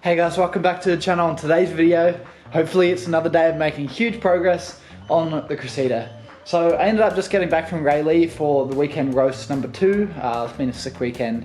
Hey guys, welcome back to the channel. On today's video, hopefully it's another day of making huge progress on the Cressida. So I ended up just getting back from Rayleigh for the weekend roast number 2. It's been a sick weekend.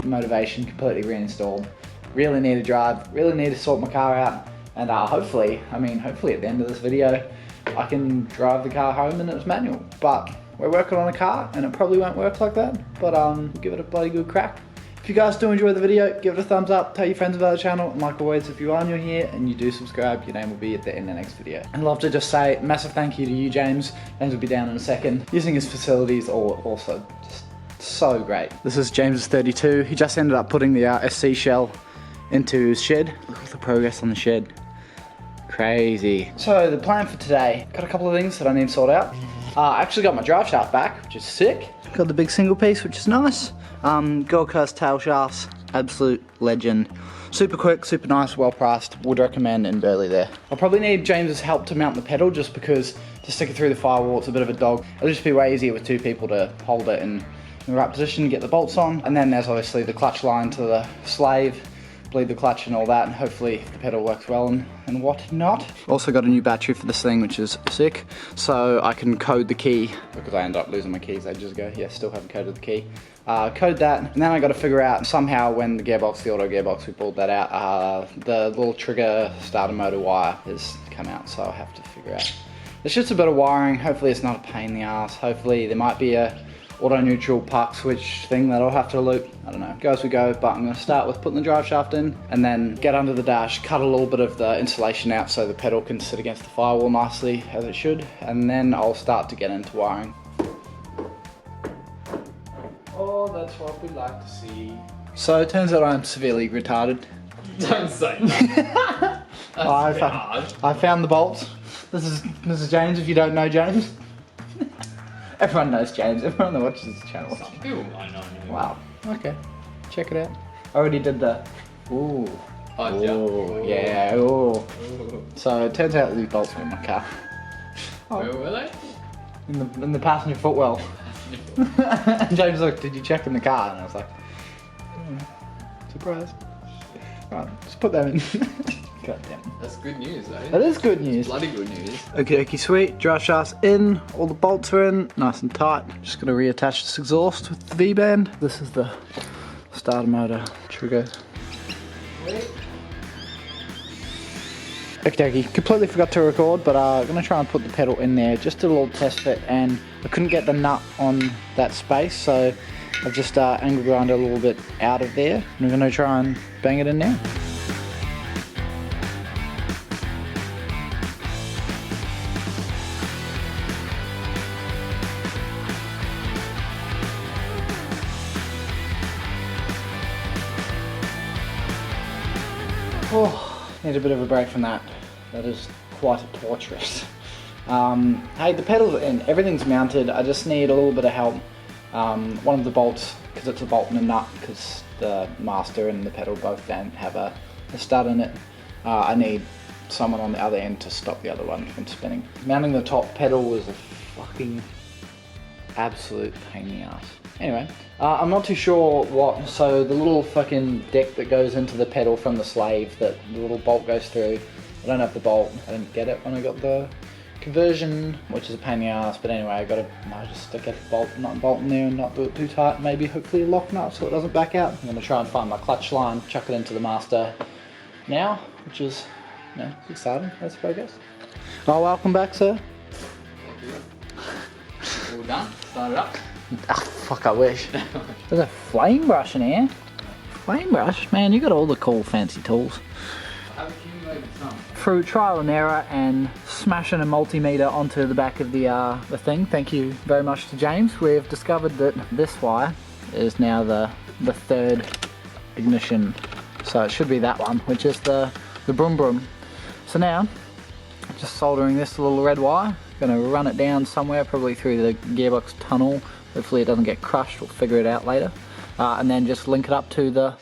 Motivation completely reinstalled. Really need to drive, really need to sort my car out, and hopefully at the end of this video I can drive the car home and it's manual. But we're working on a car and it probably won't work like that, but we'll give it a bloody good crack. If you guys do enjoy the video, give it a thumbs up, tell your friends about the channel, and like always, if you are new here and you do subscribe, your name will be at the end of the next video. I'd love to just say a massive thank you to you, James. James will be down in a second. Using his facilities are also just so great. This is James's 32. He just ended up putting the SC shell into his shed. Look at the progress on the shed. Crazy. So the plan for today, got a couple of things that I need to sort out. I actually got my drive shaft back, which is sick. Got the big single piece, which is nice. Gold Coast tail shafts, absolute legend. Super quick, super nice, well priced. Would recommend in Burley there. I'll probably need James's help to mount the pedal, just because to stick it through the firewall, it's a bit of a dog. It'll just be way easier with 2 people to hold it in the right position, get the bolts on. And then there's obviously the clutch line to the slave, bleed the clutch and all that, and hopefully the pedal works well and whatnot. Also got a new battery for this thing, which is sick, so I can code the key, because I ended up losing my keys ages ago. Yeah, still haven't coded the key. Code that, and then I got to figure out somehow when the gearbox, the auto gearbox, we pulled that out, the little trigger starter motor wire has come out, so I'll have to figure out. It's just a bit of wiring. Hopefully it's not a pain in the ass. Hopefully there might be a auto neutral park switch thing that I'll have to loop. I don't know, go as we go, but I'm gonna start with putting the drive shaft in and then get under the dash, cut a little bit of the insulation out so the pedal can sit against the firewall nicely as it should, and then I'll start to get into wiring. Oh, that's what we like to see. So it turns out I'm severely retarded. Don't say that. I found the bolts. This is James, if you don't know James. Everyone knows James, everyone that watches this channel. Some people might know. Wow, okay, check it out. I already did the, ooh. Oh, ooh, yeah, ooh. Ooh. So it turns out these bolts were in my car. Oh. Where were they? In the passenger footwell. And James was like, did you check in the car? And I was like, surprise. Right, just put them in. God damn. That's good news, though. That is good news. It's bloody good news. Okay, sweet. Drive shaft's in. All the bolts are in. Nice and tight. Just gonna reattach this exhaust with the V-band. This is the starter motor trigger. Okay, completely forgot to record, but I'm gonna try and put the pedal in there. Just did a little test fit, and I couldn't get the nut on that space, so I've just angle grind a little bit out of there. And I'm gonna try and bang it in now. Oh, need a bit of a break from that. That is quite torturous. Hey, the pedals are in, everything's mounted. I just need a little bit of help. One of the bolts, because it's a bolt and a nut, because the master and the pedal both don't have a stud in it. I need someone on the other end to stop the other one from spinning. Mounting the top pedal was a fucking absolute pain in the ass. Anyway, I'm not too sure what, so the little fucking deck that goes into the pedal from the slave that the little bolt goes through, I don't have the bolt. I didn't get it when I got the conversion, which is a pain in the ass, but anyway, I just stick a bolt in there and not do it too tight, maybe hopefully lock nut so it doesn't back out. I'm gonna try and find my clutch line, chuck it into the master now, which is, you know, exciting, that's progress. Oh, welcome back, sir. All done? Start it up? Ah, fuck, I wish. There's a flame brush in here. Flame brush? Man, you got all the cool fancy tools. I've accumulated some. Through trial and error and smashing a multimeter onto the back of the thing, thank you very much to James, we've discovered that this wire is now the third ignition. So it should be that one, which is the broom broom. So now, just soldering this little red wire. Gonna run it down somewhere, probably through the gearbox tunnel. Hopefully it doesn't get crushed, we'll figure it out later. And then just link it up to the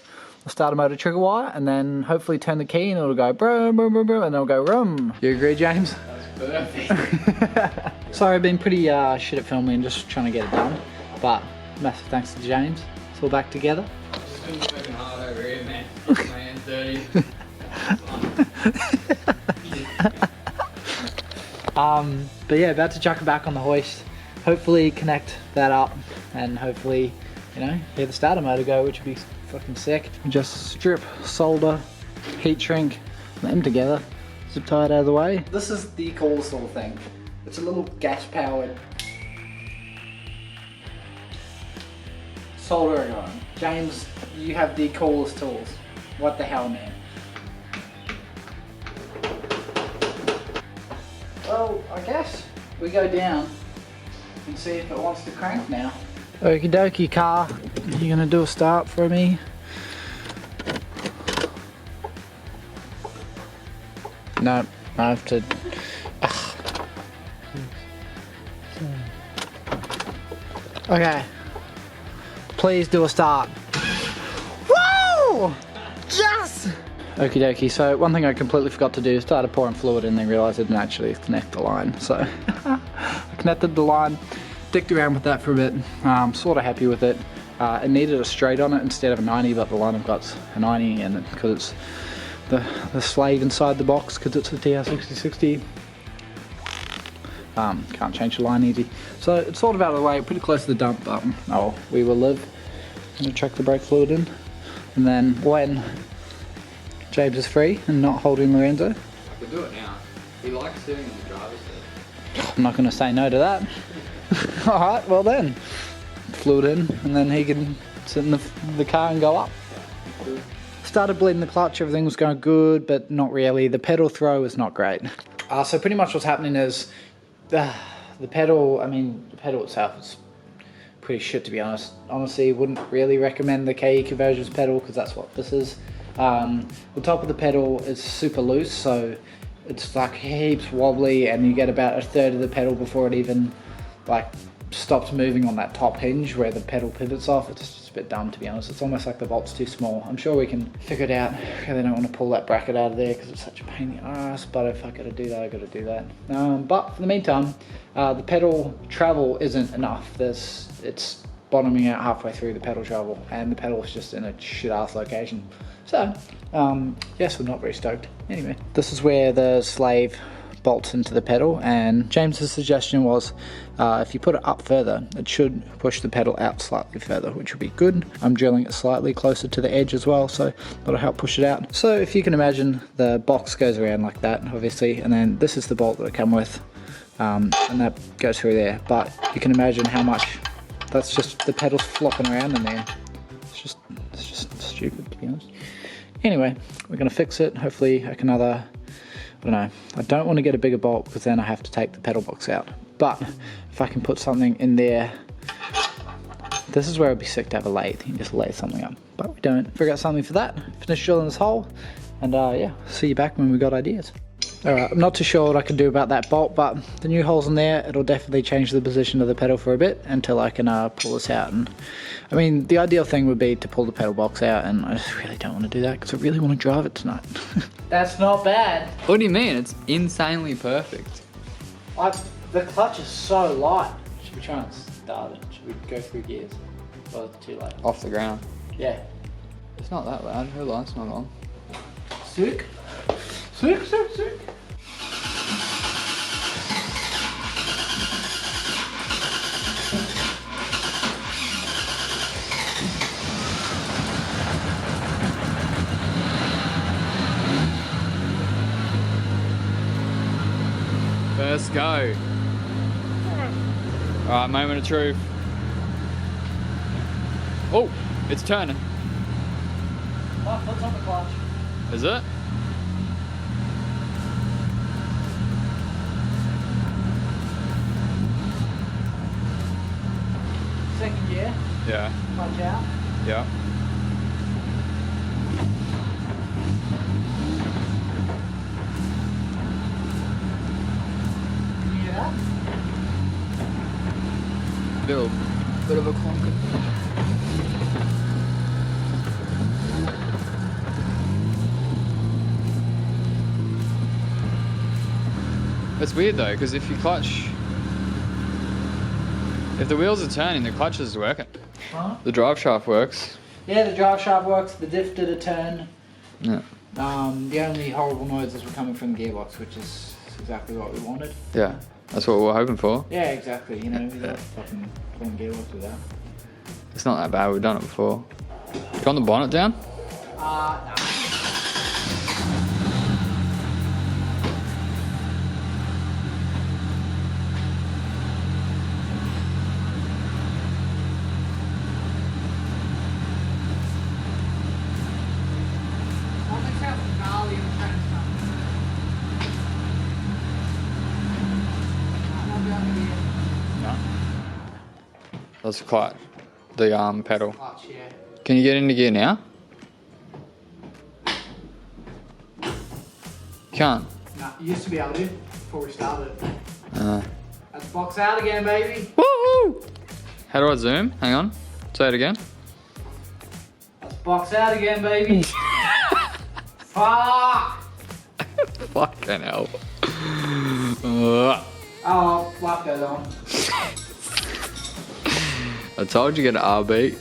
starter motor trigger wire, and then hopefully turn the key and it'll go brum, brum, brum, brum, and it'll go rum. You agree, James? That's perfect. Sorry, I've been pretty shit at filming and just trying to get it done, but Massive thanks to James. It's all back together. It's been working hard over here, man. My hand's dirty. But yeah, about to chuck it back on the hoist. Hopefully connect that up and hopefully, you know, hear the starter motor go, which would be fucking sick. Just strip, solder, heat shrink them together, zip tie it out of the way. This is the coolest little thing. It's a little gas powered soldering iron. James, you have the coolest tools. What the hell, man? Well, I guess we go down and see if it wants to crank now. Okie dokie, car. You gonna do a start for me? No, I have to. Okay. Please do a start. Woo! Yes! Okie dokie, so one thing I completely forgot to do, started pouring fluid and then realised I didn't actually connect the line. So I connected the line, dicked around with that for a bit, sort of happy with it. It needed a straight on it instead of a 90, but the line I've got's a 90 and because it's the slave inside the box, because it's a TR6060. Can't change the line easy. So it's sort of out of the way, pretty close to the dump, but oh, we will live. I'm gonna chuck the brake fluid in. And then when James is free and not holding Lorenzo. We'll do it now. He likes sitting in the driver's seat. I'm not gonna say no to that. Alright, well then. Fluid in and then he can sit in the car and go up. Started bleeding the clutch, everything was going good, but not really. The pedal throw is not great. So pretty much what's happening is the pedal itself is pretty shit, to be honest. Honestly, wouldn't really recommend the KE Conversions pedal because that's what this is. The top of the pedal is super loose, so it's like heaps wobbly and you get about a third of the pedal before it even like stops moving on that top hinge where the pedal pivots off. It's just a bit dumb, to be honest. It's almost like the bolt's too small. I'm sure we can figure it out. I really don't want to pull that bracket out of there because it's such a pain in the ass, but if I gotta do that, I gotta do that. But for the meantime, the pedal travel isn't enough. It's bottoming out halfway through the pedal travel and the pedal is just in a shit ass location. So, yes, we're not very stoked. Anyway, this is where the slave bolts into the pedal, and James's suggestion was if you put it up further, it should push the pedal out slightly further, which would be good. I'm drilling it slightly closer to the edge as well, so that'll help push it out. So if you can imagine, the box goes around like that, obviously, and then this is the bolt that it comes with, and that goes through there. But you can imagine how much that's just the pedals flopping around in there. It's just stupid, to be honest. Anyway, we're gonna fix it. Hopefully I can I don't know, I don't want to get a bigger bolt because then I have to take the pedal box out. But if I can put something in there, this is where it'd be sick to have a lathe. You can just lathe something up, but we don't. Figure out something for that, finish drilling this hole, and yeah, see you back when we got ideas. Alright, I'm not too sure what I can do about that bolt, but the new hole's in there. It'll definitely change the position of the pedal for a bit until I can pull this out. And I mean, the ideal thing would be to pull the pedal box out, and I just really don't want to do that because I really want to drive it tonight. That's not bad. What do you mean? It's insanely perfect. The clutch is so light. Should we try and start it? Should we go through gears? Or is it too late? Off the ground. Yeah. It's not that loud. Her light's not on. Sick. Sick, sick, sick. First go. Alright, moment of truth. Oh, it's turning. My foot's on the clutch. Is it? Second gear. Yeah. Clutch out. Yeah. Can you hear that? Bit of a clunker. It's weird though, because if the wheels are turning, the clutch is working. Huh? The drive shaft works. Yeah, the drive shaft works. The diff did a turn. Yeah. The only horrible noises were coming from the gearbox, which is exactly what we wanted. Yeah. That's what we were hoping for. Yeah, exactly. You know, we got a fucking clean gearbox with that. It's not that bad. We've done it before. Do you want the bonnet down? Nah. That's quite the pedal. Clutch, yeah. Can you get into gear now? Can't. Nah, you used to be able to before we started. Let's box out again, baby. Woohoo! How do I zoom? Hang on. Say it again. Let's box out again, baby. Fuck! Fucking hell. Oh, life goes on. I told you get an RB.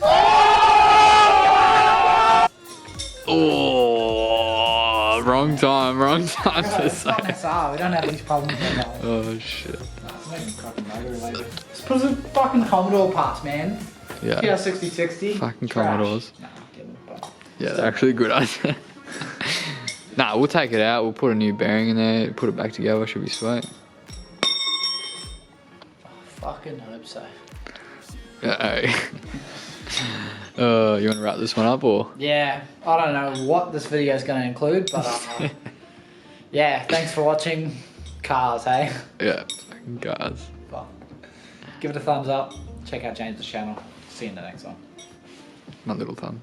Oh, wrong time to say. It's not an SR, we don't have these problems anymore. Oh shit. Nah, it's not even fucking motor related. Just put some fucking Commodore parts, man. Yeah. Yeah, 6060. Fucking Trash. Commodores. Nah, I'm kidding, but Yeah, they're actually a good idea. Nah, we'll take it out. We'll put a new bearing in there. Put it back together. Should be sweet. I fucking hope so. Hey. You want to wrap this one up or? Yeah, I don't know what this video is going to include, but yeah, thanks for watching cars, hey? Yeah, fucking cars. But give it a thumbs up. Check out James' channel. See you in the next one. My little thumb.